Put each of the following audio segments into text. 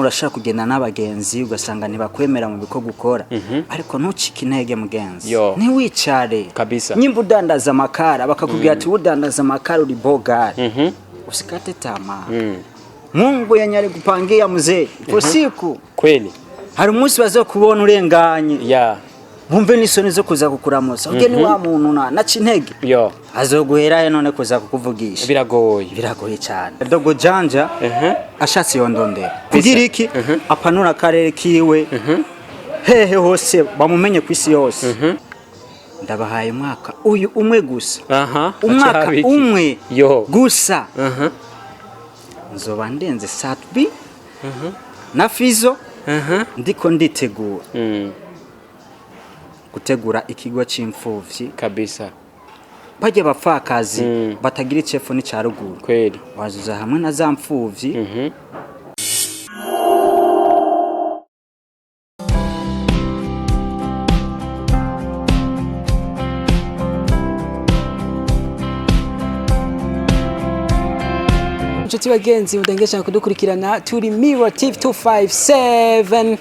urashaka kugenda n'abagenzi ugasanga ntibakwemera mu biko gukora ariko ntucike intege mugenzi ntiwicare kabisa nyimba udandaza amakara bakakubwira ati udandaza amakara uri bogari usikate tamaa Mungu yanyari kupangia mzee usiku kweli hari umunsi bazokubona urenganye Bumve n'isoni zo kuza kukuramusa ugeni wa muntu naca intege azoguhera none kuza kukuvugisha biragoye cyane dogo janja ashatse yondondera kugira iki apanura akarere kiwe hehe hose bamumenye kwisi yose ndabahaye mwaka uyu umwe gusa umwaka umwe gusa Nzoba ndenze Satbi na Fizzo ndiko nditegura gutegura ikigo c'imfuvyi kabisa baje bapfakazi batagira icefu ni caruguru kweli wazuza hamwe na za mfuvyi Inshuti bagenzi mudengesha kudukurikirana turi Mirror TV 257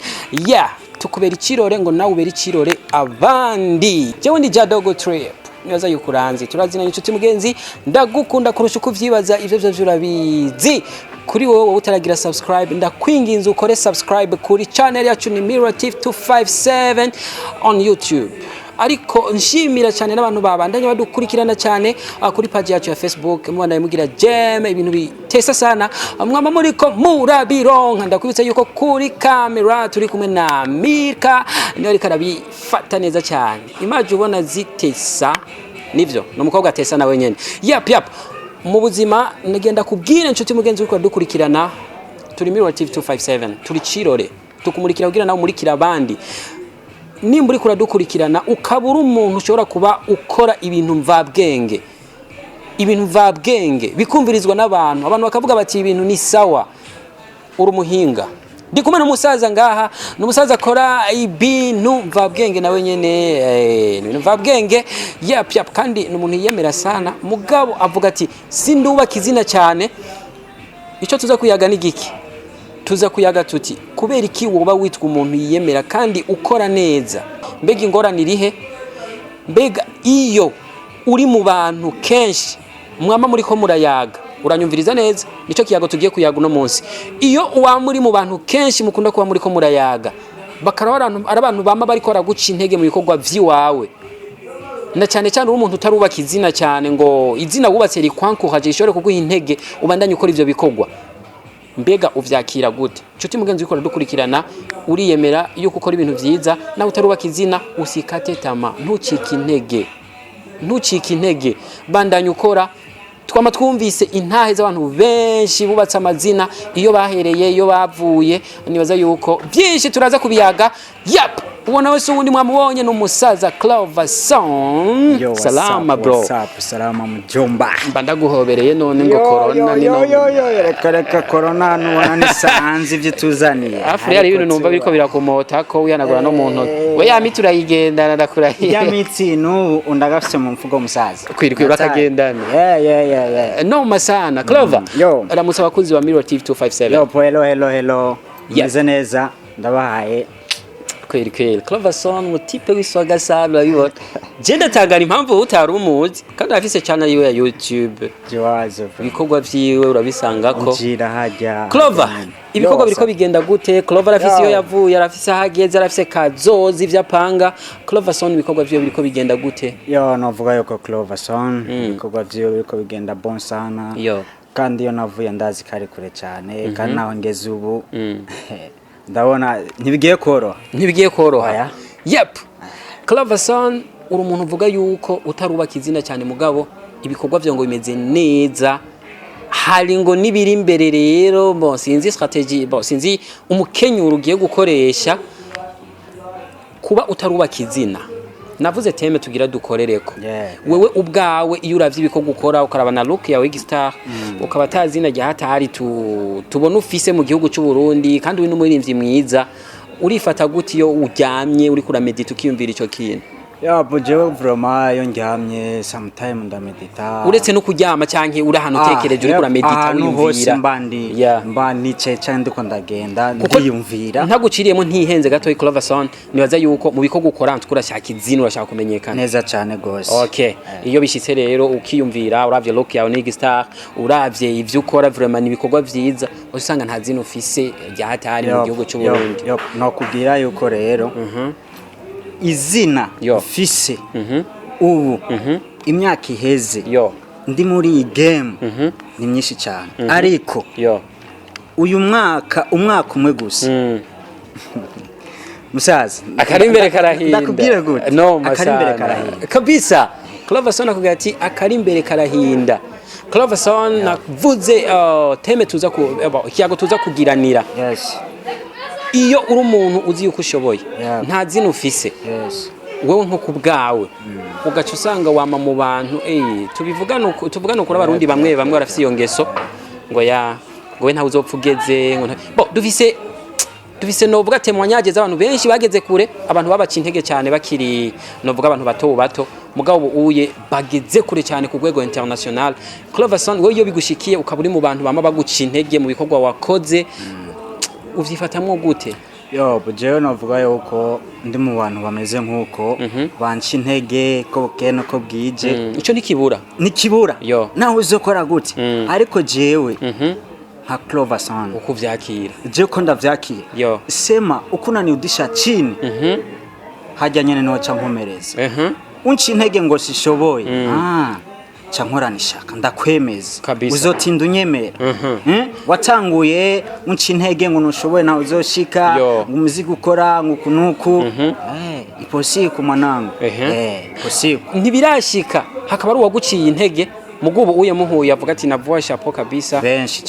tukubera ikirore ngo nawe ubera ikirore abandi jewe ndi Jadogo Trip nibaza yukuranzi turazina inshuti mugenzi ndagukunda kurusha uko vyibaza ivyo byo urabizi kuri wowe utaragira subscribe ndakwinginze ukore subscribe kuri channel yacu ni Mirror TV 257 on YouTube ariko nshimira cyane n'abantu babandanye badukurikirana cyane kuri page yacu ya Facebook mwana mugira jeme ibintu bitesa sana mwama muriko murabironka ndakwibutsa yuko kuri camera turi kumwe na Mirka niyo ari karabifata neza cyane image ubona zitesa nivyo no mukobwa atesa nawe nyene yap mu buzima nagenda kubwira inshuti mugenzi uko dukurikirana turi Mirror TV 257 turi cirore tukumurikira kugira nawe umurikira abandi nimburi kuradukurikirana ukabura umuntu ushobora kuba ukora ibintu mvabwenge bikumvirizwa n'abantu abantu bakavuga bati ibintu ni sawa urumuhinga ndikumwe n'umusaza ngaha n'umusaza akora ibintu mvabwenge nawe nyene ibintu mvabwenge yap kandi n'umuntu yemera sana mugabo avuga ati sindubaka izina cyane ico tuza kuyaga ni giki tuza kuyaga tuti kubera iki woba witwa umuntu yiyemera kandi ukora neza mbega ingorane irihe mbega iyo uri mu bantu kenshi mwama muri ko murayaga uranyumviriza neza nico kiyago tugiye kuyaga no munsi iyo uwa muri mu bantu kenshi mukunda kuba muri ko murayaga bakara abantu bama bari kora guca intege mu bikorwa vyiwawe na cyane cyane umuntu utarubaka izina cyane ngo izina wubatse rikwankuhaje ishore kuguha intege ubandanye ukora ivyo bikorwa mbega uvyakira gute nshuti mugenzi wiko dukurikirana uriyemera yuko ukora ibintu vyiza nawe utarubaka izina usikate tama ntucike intege bandanye ukora twama twumvise intahe z'abantu benshi bubatse amazina iyo bahereye iyo bavuye nibaza yuko byinshi turaza kubiyaga ubona wese ubundi mwamubonye n'umusaza Clover Song salama bro salama mjomba mbandaguhobereye none ngo corona ni reka corona nubona nisanze ivyo tuzaniye afuri ari ibintu numva biriko birakomota ko uyanagura no muntu we yamiti urayigendana ndakurahiye yamiti n'ubu undagafise mu mfugo musaza kwirikwi bakagendana no masana Clover aramutse abakunzi wa Mirror TV 257 hello neza ndabahaye kweli Clover Song mutipe wiswaga sana bibona jenda tangana impamvu utari umuzi kandi afise channel yiwe ya YouTube jiwazo bikorwa vyiwe urabisanga ko ujira hajya Clover ibikorwa biriko bigenda gute Clover afise iyo yavuye arafise hageze arafise Kazoza ivyapanga Clover Song ibikorwa vyiwe biriko bigenda gute novuga yuko Clover Song ibikorwa vyiwe biriko bigenda bon sana kandi yo navuye ndazi kare kure cyane kandi naho ngeze ubu ndabona ntibigiye koroha Clover Song uri umuntu uvuga yuko utarubaka izina cyane mugabo ibikorwa byo ngo bimeze neza hari ngo nibiri imbere rero sinzi strategy sinzi umukenyuro ugiye gukoresha kuba utarubaka izina navuze teme tugira dukorereko wewe ubwawe iyo uravye ibikorwa ukora ukaraba na look ya Wigstar ukaba tazina rya hatari tubona ufise mu gihugu cy'u Burundi kandi uri n'umuririmbyi mwiza urifata gute iyo uryamye uri kuramedita ukiyumvira ico kintu ya jewe vroma yo ndyamye sometime ndamedita uretse no kuryama canke uri ahantu utekereje uri kuramedita wiyumvira mbandi cyane ndiko ndagenda ndiyumvira ntaguciriyemo ntihenze gato i Cloverson nibaza yuko mu biko gukora turashaka izina urashaka kumenyekana neza cyane gose. Okay, iyo bishitse rero ukiyumvira uravye look yawe ni star uravye ivyo ukora vraiment ni bikorwa vyiza usanga nta zina ufise rya hatari mu gihugu cy'u Burundi. No kubwira yuko rero izina ufise ubu imyaka iheze ndi muri iyi game ni myinshi cyane ariko uyu mwaka umwe gusa musaza akarimbere karahinda ndakubwira gute no akarimbere karahinda kabisa. Cloverson akubwira ati akarimbere karahinda. Cloverson navuze teme tuza ku kiyago tuza kugiranira. Yes. Iyo uri umuntu uzi yuko ushoboye nta zina ufise wewe nko kubgawe ugaca usanga wama mu bantu tuvugana ukora abarundi bamwe barafise iyo ngeso ngo we nta uzopfugeze ngo bo dufise novuga témoignage z'abantu benshi bageze kure abantu babaca intege cyane bakiri novuga abantu bato mugabo uye bageze kure cyane ku rwego international. Cloverson we iyo bigushikiye ukaburi mu bantu bama baguca intege mu bikorwa wakoze uvyifatamwo gute? Jewe navuga yuko ndi mu bantu bameze nkuko banca intege ko bukene ko bwije ico nikibura nawe uzokora gute ariko jewe nka Cloverson uko vyakira jewe ko ndavyakira sema ukunani udisha chini hajya nyene no ca nkomereza unci intege ngo sishoboye cankorana ishaka ndakwemeza uzotinda unyemera watanguye unci intege ngo nushoboye na uzoshika umuzigo ukora ngukunuku iposiku mwanangu iposiku ntibirashika hakaba ari uwaguciye intege mugubo uye muhuye avuga ati navuwa chapeau kabisa benshi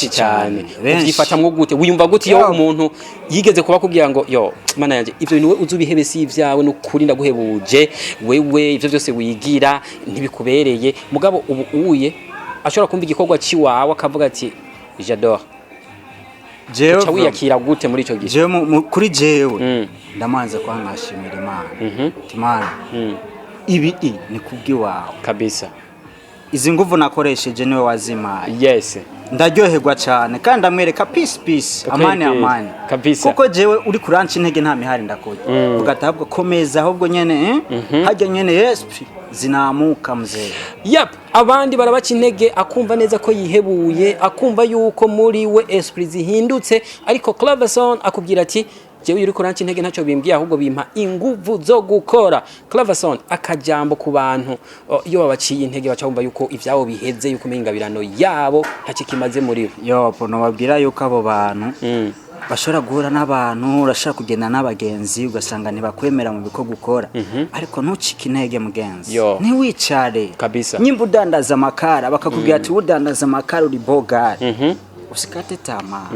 cyane uvyifatamwo gute wiyumva gute yo umuntu yigeze kuba kugira ngo mana yanje ivyo niwe uzubihebe si ivyawe no kuri ndaguhebuje wewe ivyo byose wigira ntibikubereye mugabo ubu uye ashobora kumva igikorwa ciwawe akavuga ati j'adore jewe wiyakira gute muri ico gihe jewe kuri jewe ndamanze kwa nkashimira Imana ibi ni kubwiwawe kabisa izi nguvu nakoresheje niwe wazima. Yes. Ndaryoherwa cyane kandi amwereka peace amani kabisa kuko jewe uri kuranca intege nta mihari ndakoye ugatabwa komeza ahubwo nyene hajya nyene esprit zinamuka mzee. Abandi barabaca intege akumva neza ko yihebuye akumva yuko muri we esprit zihindutse ariko Cloverson akubwira ati jewe uri kuranca intege ntacyo bimbwiye ahubwo bimpa inguvu zo gukora. Cloverson akajambo ku bantu iyo babaciye intege bacumva yuko ivyabo biheze yuko mengabirano yabo ntacyo kimaze muri bo no babwira yuko abo bantu bashora guhura n'abantu urashaka kugenda n'abagenzi ugasanga ntibakwemera mu biko gukora ariko ntucike intege mugenzi ntiwicare nyimba udandaza amakara bakakubwira ati udandaza amakara uri bogari usikate tamaa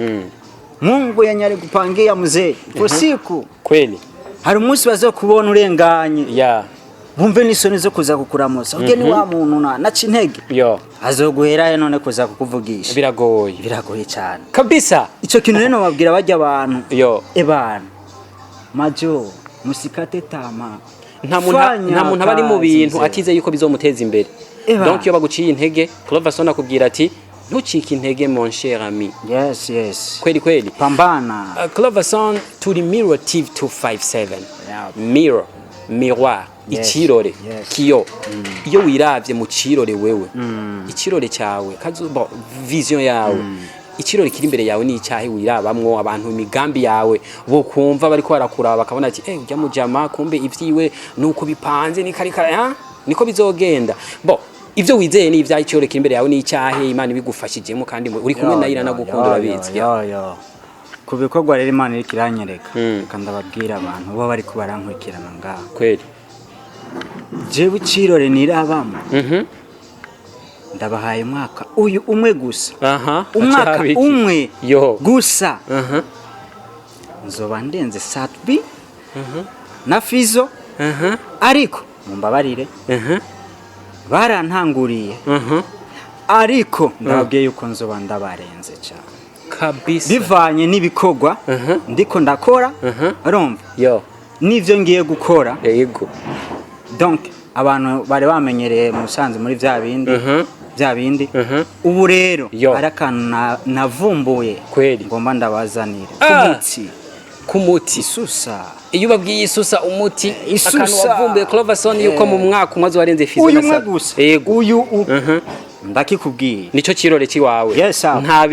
Mungu yanyari kupangia mzee usiku kweli hari umunsi bazokubona urenganye bumve n'isoni zo kuza kukuramusa ugeni wa muntu naca intege azoguherayo none kuza kukuvugisha biragoye cyane kabisa. Ico kintu rero babwira bajya abantu ebana majo musikate tama nta muntu abari mu bintu atize yuko bizomuteza imbere donc iyo baguciye intege Cloverson akubwira ati ntucike intege mon cher ami. Yes kweli pambana. Cloverson turi Mirror TV 257 miroir ikirore kiyo iyo wiravye mu kirore wewe ikirore cyawe kazuba vision yawe ikirore kiri imbere yawe ni icyahe wirabamwo abantu imigambi yawe bo kumva bari ko barakuraba bakabona ati ujya mujama kumbe ivyiwe nuko bipanze ni karikara niko bizogenda ivyo wizeye ni ivya ikirore kiri imbere yawe ni icyahe Imana bigufashijemo kandi uri kumwe na ira nagukunda urabizi ku bikorwa rero Imana iri kiranyereka kandi ababwira abantu bo bari kubarankwikirana ngaho kweli jewe ikirore nirabamo ndabahaye mwaka uyu umwe gusa umwaka umwe gusa Nzoba ndenze Satbi na Fizzo ariko mumbabarire barantanguriye ariko ndababwiye yuko Nzoba ndabarenze cyane kabisa bivanye n'ibikorwa ndiko ndakora urumva nivyo ngiye gukora yego donc abantu bari bamenyereye musanze muri vya bindi ubu rero arakantu navumbuye kweli ngomba ndabazanira kumuti isusa iyo babwiye isusa umuti akantu wavumbuye Cloverson yuko mu mwaka umwe warenze Fizzo uyu mwe gusa uyu ndakikubwiye nico kirore kiwawe nta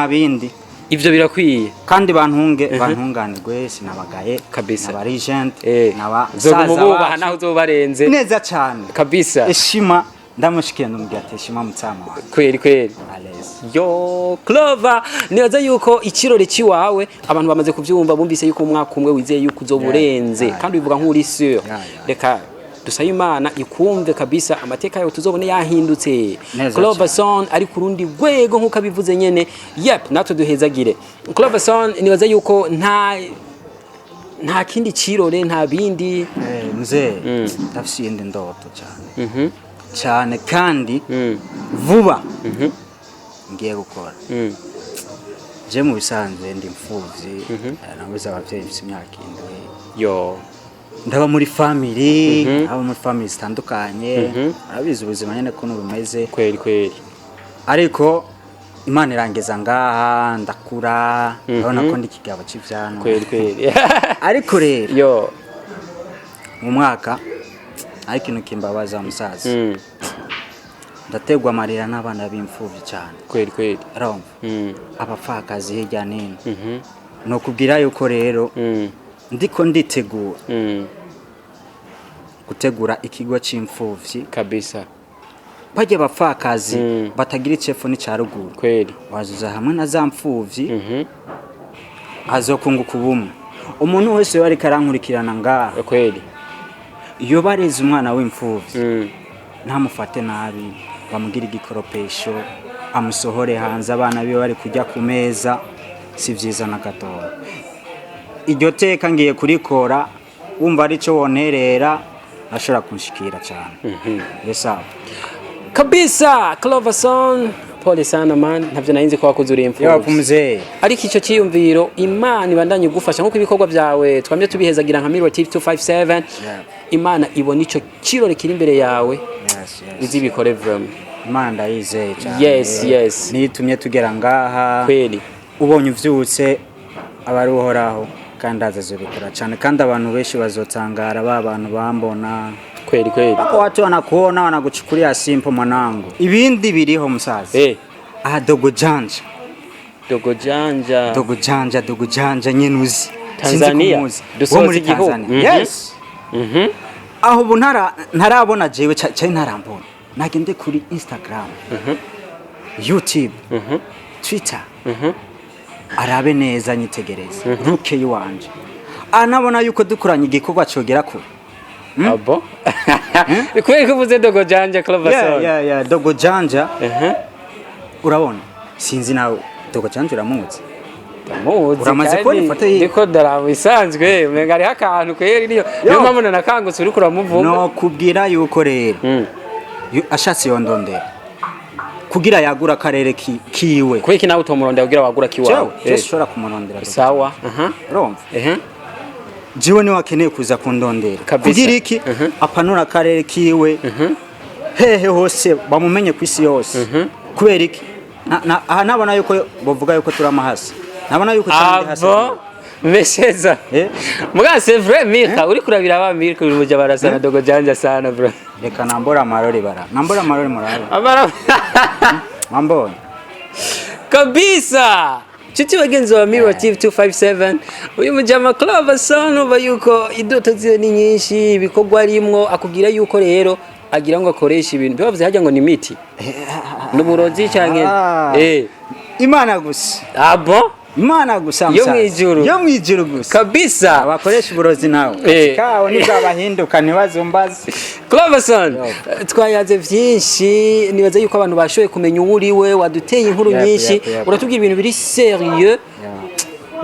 bindi ivyo birakwiye kandi bantunganirwe sinabagaye kabisa naba legend naba zobubaha naho uzobarenze neza cyane kabisa eshima ndamushikiye ndumubwira ati eshima mutsama kweli yo Clover nibaza yuko ikirore kiwawe abantu bamaze kuvyumva bumvise yuko umwaka umwe wizeye yuko uzoburenze kandi bivuga nk'uri sûr reka dusaye Imana ikumve kabisa amateka yawe tuzobone yahindutse Cloverson ari ku rundi rwego nkuko abivuze nyene natwe duhezagire Cloverson nibaza yuko nta kindi kirore nta bindi mzee ndafise indi ndoto cyane kandi vuba ngiye gukora je mu bisanzwe ndi mfuvyi nabuze abavyeyi bise imyaka indwi ndaba muri family abo muri family zitandukanye arabizi ubuzima nyene ko bumeze kweli ariko Imana irangeza ngaha ndakura urabona ko ndi kigabo cy'ivyano kweli ariko rero mu mwaka ariko ikintu kimbabaza musaza ndategwa amarira n'abana b'imfuvyi cyane kweli arumva abapfakazi hirya nino no kubwira yuko rero ndiko nditegura gutegura ikigo c'imfuvyi kabisa baje bapfakazi batagira icefu ni caruguru kweli wazuza hamwe na za mfuvyi azokunguka ubumwe umuntu wese wari karankurikirana ngaha kweli iyo bareze umwana w'imfuvyi ntamufate nabi bamugira igikoropesho amusohore hanze abana biwe bari kujya ku meza si vyiza na gatoya iryo teka ngiye kurikora wumva ari cyo wonerera ashobora kunshikira cyane yesa kabisa Cloverson pole sana man ntavyo narinzi ko wakuze uri imfuvyi yapumze ariko icyo cyiyumviro Imana ibandanye gufasha nkuko ibikorwa byawe twamye tubihezagira nka Mirror TV 257 Imana ibona ico kirore kiri imbere yawe izibikore vraiment Imana ndayizeye cyane yes nitumye tugera ngaha kweli ubonye uvyutse abari uhoraho kandi azazobikora cyane kandi abantu benshi bazotangara abantu bambona kweli bako watu wanakuona wanakuchukulia simple mwanangu ibindi biriho musaza dogo janja nyenuzi Tanzania dusoza igihugu yes aho ntarabona jewe cyane ntarambona nagende kuri Instagram YouTube Twitter arabe neza nyitegereza ruke yiwanje anabona yuko dukuranye igikorwa cogera ko abo kweli kuvuze dogo janja Cloverson dogo janja urabona sinzi nawe dogo janja uramuzi uramaze ko ifoto ye ndiko darabo isanzwe umenga ari akantu kweli niyo mpamuna nakangutse uri kuramuvumba no kubwira yuko rero ashatse yondondera kugira yagura akarere kiwe kweki nawe utomurondera kugira wagura kiwawe ushobora kumurondera sawa urumva jiwe ni wakeneye kuza kundondera kugira iki apanura akarere kiwe hehe hose bamumenye kwisi yose kubera iki nabona yuko bavuga yuko turamahasa nabona yuko cyane hasa Mesheza muga c'est vrai Mika uri kurabira ba Mika uri muja barasana dogo janja sana bro reka nambora amarori murara amara mambona kabisa Chiti wagenzi wa Mirror TV 257 uyu mujama Cloverson uba yuko Indoto ziwe ni nyinshi ibikorwa arimwo akubwira yuko rero agira ngo akoresha ibintu bibavuze hajya ngo ni miti n'uburozi cyangwa Imana gusa Imana gusa yo mwijuru gusa kabisa abakoresha uburozi nawe kawo nizabahinduka ntibazumbaze Cloverson twayaze vyinshi nibaza yuko abantu bashoye kumenya uriwe waduteye inkuru nyinshi uratubwira ibintu biri serieux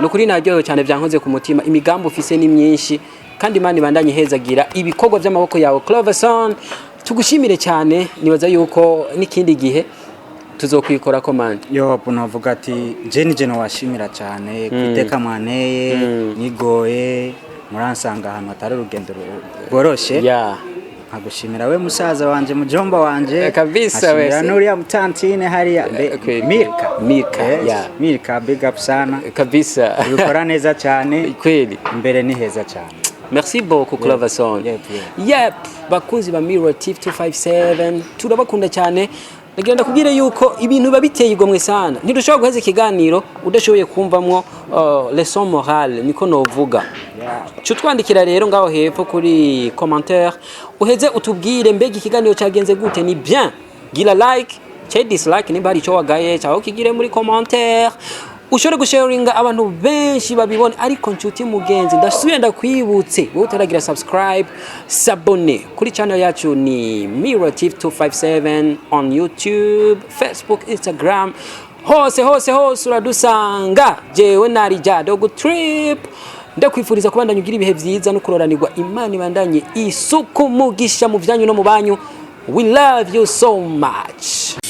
no kuri naryo cyane byankoze ku mutima imigambo ufise ni myinshi kandi Imana ibandanye hezagira ibikorwa by'amaboko yawe Cloverson tugushimire cyane nibaza yuko nikindi gihe tuzokwikora komande yo navuga ati je no washimira cyane kwiteka mwaneye nigoye muransanga ahantu atari urugendo rworoshe nkagushimira we musaza wanje mujomba wanje kabisa we nuriya mutantine hariya Mirka big up sana kabisa ubikora neza cyane kweli imbere ni heza cyane. Merci beaucoup Cloverson. Yep, bakunzi ba Mirror TV 257 turabakunda cyane. Nagenda kubwira yuko ibintu babiteye igomwe sana. Ntidushobora guheza ikiganiro udashoboye kumvamwo leçon morale niko novuga. Cyo twandikira rero ngaho hepfo kuri commentaire uheze utubwire mbega ikiganiro cyagenze gute ni bien. Gira like, che dislike nimba ari cyo wagaye cyangwa ukigire muri commentaire. Ushobora gusharinga abantu benshi babibone ariko nshuti mugenzi ndasubiye ndakwibutse wowe utaragira subscribe s'abonner kuri channel yacu ni Mirror TV 257 on YouTube, Facebook, Instagram hose uradusanga jewe nari Dogo Trip ndakwifuriza kubandanya ugira ibihe byiza no kuroranirwa Imana ibandanye isuku mugisha mu byanyu no mu banyu. We love you so much.